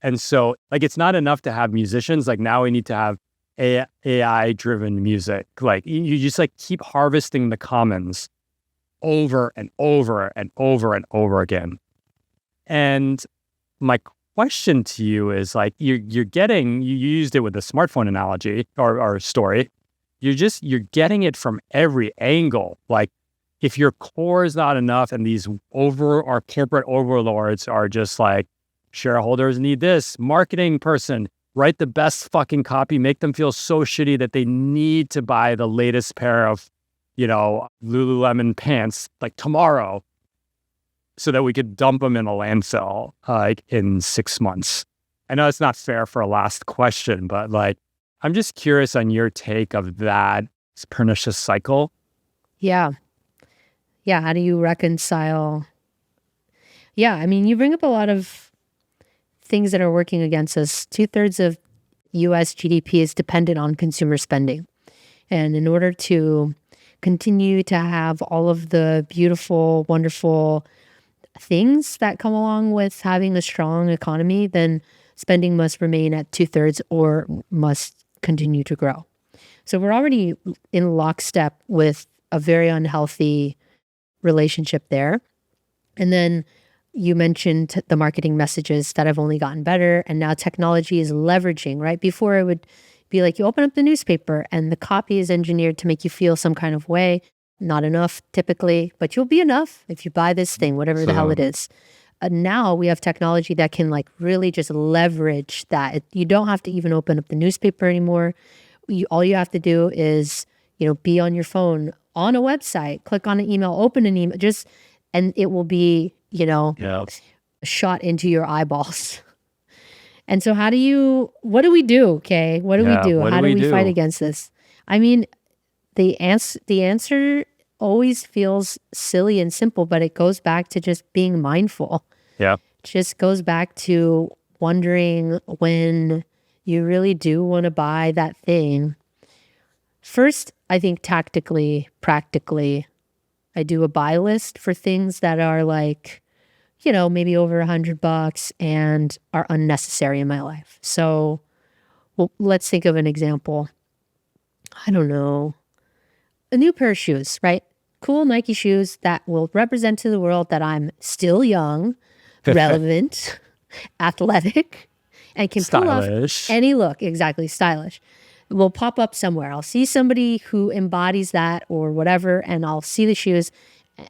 And so like, it's not enough to have musicians. Like now we need to have AI driven music. Like you just like keep harvesting the commons over and over and over and over again. And my question to you is like, you used it with the smartphone analogy or story. You're getting it from every angle. Like if your core is not enough and these our corporate overlords are just like, shareholders need this, marketing person, write the best fucking copy, make them feel so shitty that they need to buy the latest pair of, Lululemon pants like tomorrow so that we could dump them in a landfill like in 6 months. I know it's not fair for a last question, but like, I'm just curious on your take of that pernicious cycle. Yeah. How do you reconcile? Yeah. I mean, you bring up a lot of things that are working against us. 2/3 of US GDP is dependent on consumer spending. And in order to continue to have all of the beautiful, wonderful things that come along with having a strong economy, then spending must remain at 2/3 or must continue to grow. So we're already in lockstep with a very unhealthy relationship there. And then you mentioned the marketing messages that have only gotten better, and now technology is leveraging, right? Before it would be like you open up the newspaper and the copy is engineered to make you feel some kind of way. Not enough typically, but you'll be enough if you buy this thing, whatever the hell it is. Now we have technology that can like really just leverage that. You don't have to even open up the newspaper anymore. All you have to do is, be on your phone, on a website, click on an email, open an email, and it will be, Yeah. shot into your eyeballs. And so what do we do? Okay. What do we Yeah. do? What do How do we we fight do? against this? I mean, the answer always feels silly and simple, but it goes back to just being mindful. Yeah. Just goes back to wondering when you really do want to buy that thing. First, I think tactically, practically, I do a buy list for things that are like, maybe over $100 and are unnecessary in my life. So, let's think of an example. I don't know. A new pair of shoes, right? Cool Nike shoes that will represent to the world that I'm still young, relevant, athletic, and can pull off Stylish. any look. Exactly, stylish. Will pop up somewhere. I'll see somebody who embodies that or whatever, and I'll see the shoes,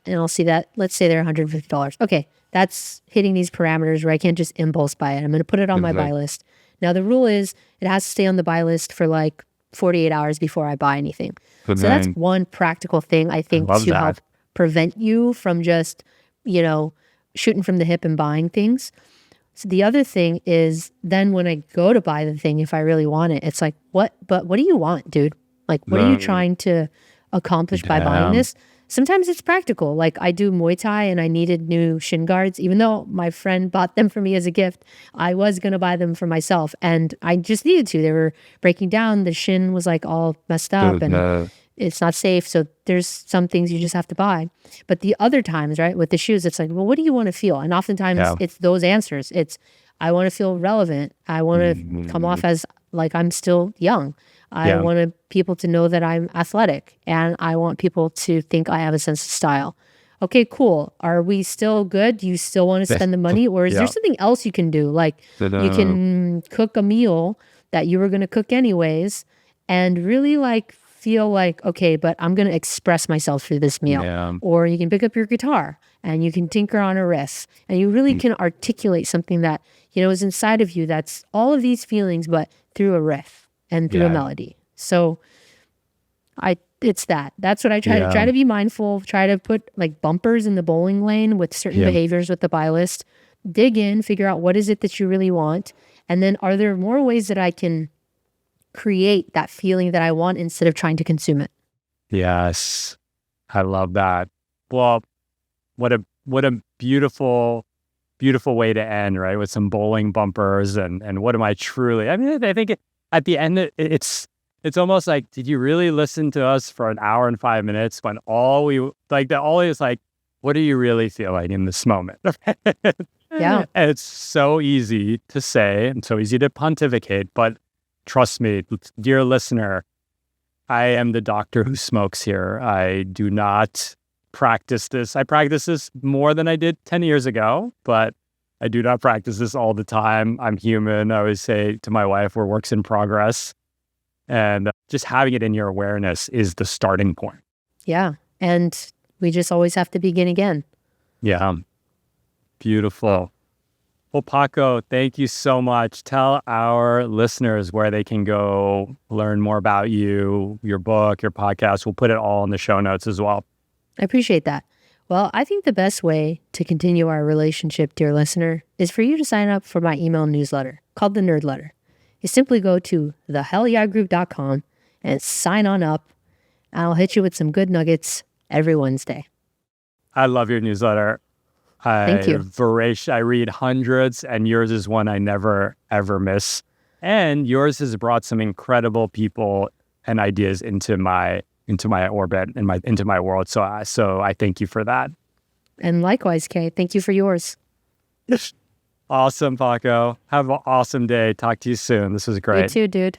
and I'll see that, let's say they're $150. Okay, that's hitting these parameters where I can't just impulse buy it. I'm going to put it on my buy list. Now, the rule is it has to stay on the buy list for like 48 hours before I buy anything. So that's one practical thing, I think, to help prevent you from just, shooting from the hip and buying things. So the other thing is then when I go to buy the thing, if I really want it, it's like, what do you want, dude? Like, what are you trying to accomplish by buying this? Sometimes it's practical. Like I do Muay Thai and I needed new shin guards. Even though my friend bought them for me as a gift, I was going to buy them for myself. And I just needed to. They were breaking down. The shin was like all messed up and it's not safe. So there's some things you just have to buy. But the other times, right, with the shoes, it's like, well, what do you want to feel? And oftentimes it's those answers. It's, I want to feel relevant. I want to come off as like I'm still young. I want people to know that I'm athletic, and I want people to think I have a sense of style. Okay, cool. Are we still good? Do you still want to spend the money, or is there something else you can do? Like you can cook a meal that you were going to cook anyways, and really like feel like, okay, but I'm going to express myself through this meal. Yeah. Or you can pick up your guitar and you can tinker on a riff, and you really can articulate something that is inside of you. That's all of these feelings, but through a riff and through a melody. So it's that's what I try to try to be mindful, try to put like bumpers in the bowling lane with certain behaviors with the buy list, dig in, figure out what is it that you really want. And then are there more ways that I can create that feeling that I want instead of trying to consume it? Yes. I love that. Well, what a beautiful way to end, right? With some bowling bumpers and what am I truly, I mean, I think at the end, it's almost like, did you really listen to us for an hour and 5 minutes when all is like, what are you really feeling in this moment? Yeah. And it's so easy to say and so easy to pontificate, but trust me, dear listener, I am the doctor who smokes here. I do not practice this. I practice this more than I did 10 years ago, but I do not practice this all the time. I'm human. I always say to my wife, we're works in progress. And just having it in your awareness is the starting point. Yeah. And we just always have to begin again. Yeah. Beautiful. Well, Paco, thank you so much. Tell our listeners where they can go learn more about you, your book, your podcast. We'll put it all in the show notes as well. I appreciate that. Well, I think the best way to continue our relationship, dear listener, is for you to sign up for my email newsletter called the Nerd Letter. You simply go to thehellyeahgroup.com and sign on up, and I'll hit you with some good nuggets every Wednesday. I love your newsletter. Thank you. I read hundreds, and yours is one I never, ever miss. And yours has brought some incredible people and ideas into my orbit and into my world. So I thank you for that. And likewise, Kay, thank you for yours. Awesome, Paco. Have an awesome day. Talk to you soon. This was great. You too, dude.